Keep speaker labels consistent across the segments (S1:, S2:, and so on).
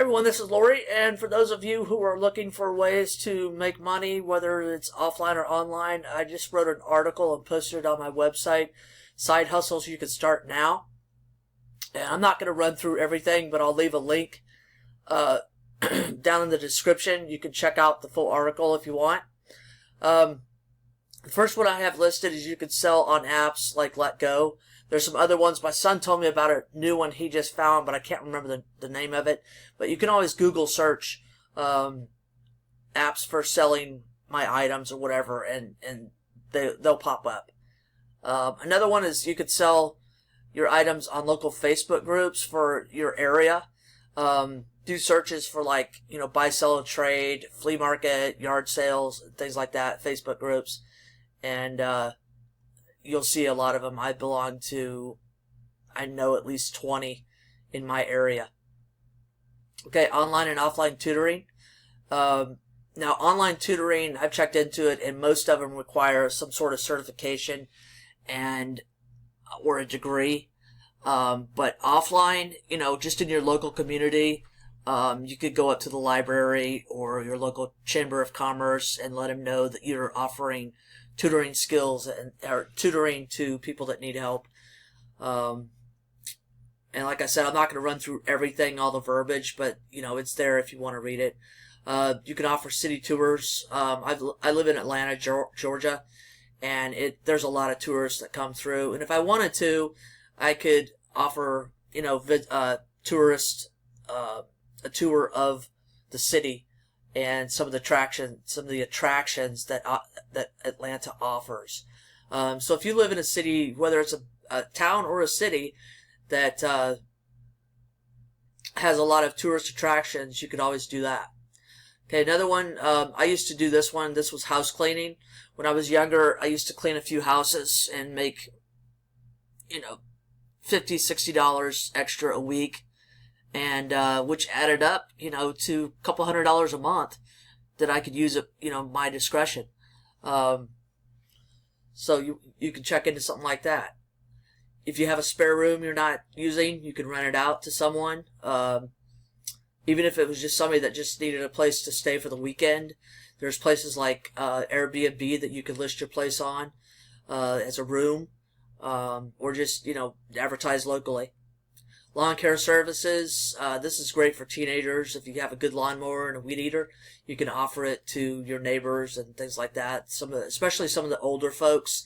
S1: Hey everyone, this is Lori, and for those of you who are looking for ways to make money, whether it's offline or online, I just wrote an article and posted it on my website, Side Hustles You Can Start Now. And I'm not going to run through everything, but I'll leave a link down in the description. You can check out the full article if you want. The first one I have listed is you can sell on apps like Let Go. There's some other ones. My son told me about a new one he just found, but I can't remember the name of it. But you can always Google search apps for selling my items or whatever, and they'll pop up. Another one is you could sell your items on local Facebook groups for your area. Do searches for buy, sell, and trade, flea market, yard sales, things like that, Facebook groups. And you'll see a lot of them. I belong to, I know at least 20 in my area. Okay, online and offline tutoring. Now, online tutoring, I've checked into it, and most of them require some sort of certification or a degree. But offline, just in your local community, you could go up to the library or your local chamber of commerce and let them know that you're offering tutoring skills or tutoring to people that need help. And like I said, I'm not going to run through everything, all the verbiage, but it's there if you want to read it. You can offer city tours. I live in Atlanta, Georgia, and there's a lot of tours that come through. And if I wanted to, I could offer tourists a tour of the city and some of the attractions that Atlanta offers. So if you live in a city, whether it's a town or a city that has a lot of tourist attractions, you could always do that. Okay, another one, I used to do this one. This was house cleaning. When I was younger, I used to clean a few houses and make, $50, $60 extra a week. And which added up, to a couple $100 a month that I could use at, my discretion. So you can check into something like that. If you have a spare room you're not using, you can rent it out to someone. Even if it was just somebody that just needed a place to stay for the weekend, there's places like Airbnb that you can list your place on as a room, or just advertise locally. Lawn care services. This is great for teenagers. If you have a good lawnmower and a weed eater, you can offer it to your neighbors and things like that. Especially some of the older folks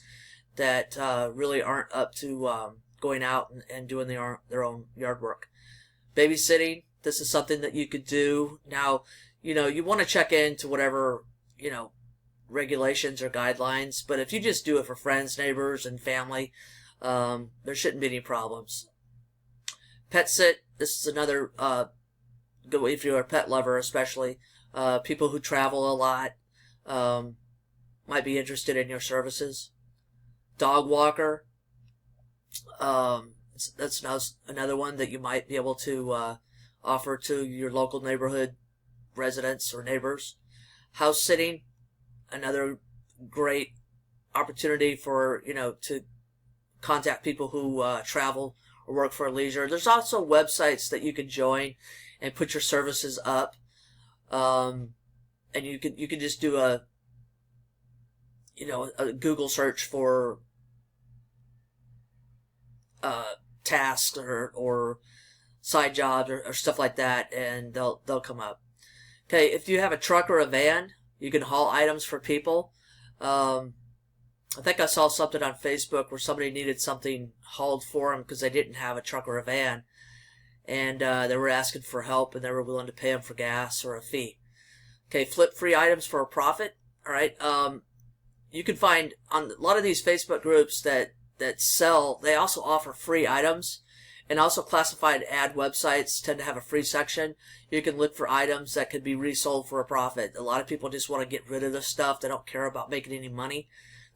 S1: that really aren't up to going out and doing their own yard work. Babysitting. This is something that you could do. Now, you want to check into whatever regulations or guidelines. But if you just do it for friends, neighbors, and family, there shouldn't be any problems. Pet sit. This is another good way if you're a pet lover, especially. People who travel a lot might be interested in your services. Dog walker. That's another one that you might be able to offer to your local neighborhood residents or neighbors. House sitting. Another great opportunity for to contact people who travel or work for leisure. There's also websites that you can join and put your services up, and you can just do a Google search for tasks or side jobs or stuff like that, and they'll come up. Okay, if you have a truck or a van, you can haul items for people. I think I saw something on Facebook where somebody needed something hauled for them because they didn't have a truck or a van. And they were asking for help, and they were willing to pay them for gas or a fee. Okay, flip free items for a profit. All right. You can find on a lot of these Facebook groups that sell, they also offer free items. And also classified ad websites tend to have a free section. You can look for items that could be resold for a profit. A lot of people just want to get rid of the stuff. They don't care about making any money.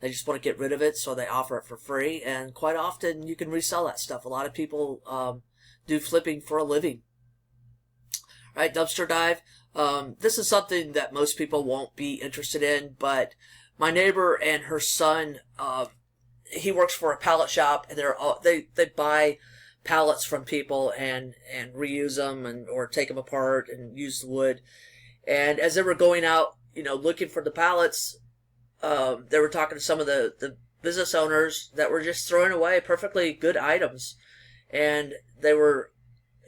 S1: They just want to get rid of it, so they offer it for free. And quite often, you can resell that stuff. A lot of people do flipping for a living. All right, dumpster dive. This is something that most people won't be interested in, but my neighbor and her son, he works for a pallet shop, and they buy pallets from people and reuse them or take them apart and use the wood. And as they were going out, looking for the pallets, they were talking to some of the business owners that were just throwing away perfectly good items, and they were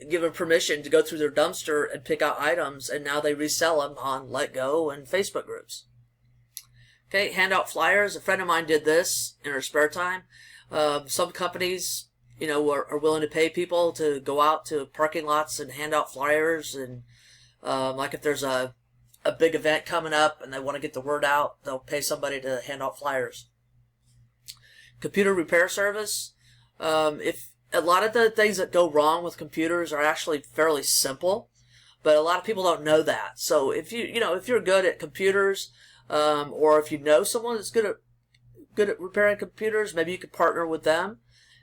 S1: given permission to go through their dumpster and pick out items, and now they resell them on Let Go and Facebook groups. Okay, hand out flyers. A friend of mine did this in her spare time. Some companies, are willing to pay people to go out to parking lots and hand out flyers, and like if there's a big event coming up and they want to get the word out, they'll pay somebody to hand out flyers. Computer repair service. If a lot of the things that go wrong with computers are actually fairly simple, but a lot of people don't know that. So if if you're good at computers, or if you know someone that's good at repairing computers, maybe you could partner with them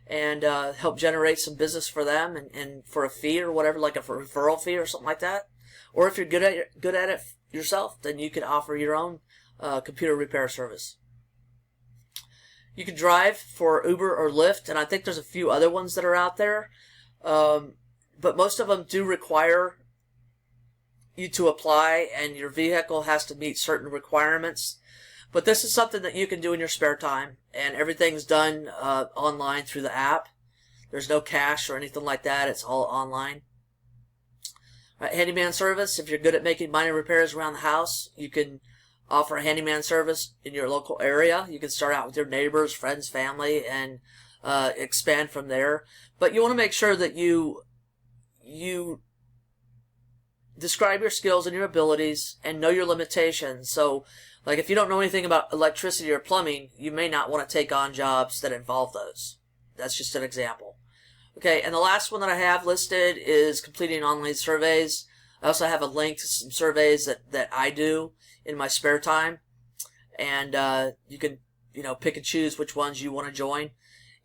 S1: and help generate some business for them and for a fee or whatever, like a referral fee or something like that. Or if you're good at it yourself, then you can offer your own computer repair service. You can drive for Uber or Lyft, and I think there's a few other ones that are out there. But most of them do require you to apply, and your vehicle has to meet certain requirements. But this is something that you can do in your spare time, and everything's done online through the app. There's no cash or anything like that. It's all online. Right, handyman service. If you're good at making minor repairs around the house, you can offer a handyman service in your local area. You can start out with your neighbors, friends, family, and expand from there. But you want to make sure that you describe your skills and your abilities and know your limitations. So, like if you don't know anything about electricity or plumbing, you may not want to take on jobs that involve those. That's just an example. Okay, and the last one that I have listed is completing online surveys. I also have a link to some surveys that I do in my spare time, and you can pick and choose which ones you want to join,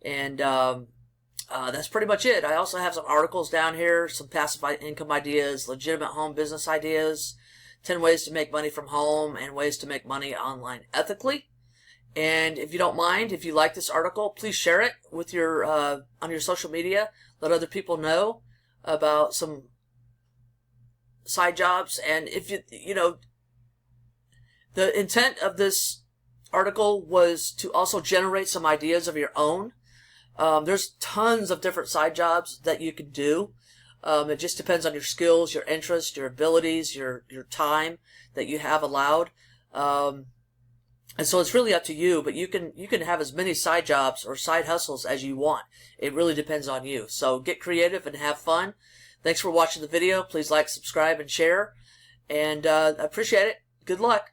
S1: and that's pretty much it. I also have some articles down here, some passive income ideas, legitimate home business ideas, 10 ways to make money from home, and ways to make money online ethically. And if you don't mind, if you like this article, please share it with your on your social media. Let other people know about some side jobs. And if the intent of this article was to also generate some ideas of your own. There's tons of different side jobs that you can do. It just depends on your skills, your interests, your abilities, your time that you have allowed. And so it's really up to you, but you can have as many side jobs or side hustles as you want. It really depends on you. So get creative and have fun. Thanks for watching the video. Please like, subscribe, and share. And I appreciate it. Good luck.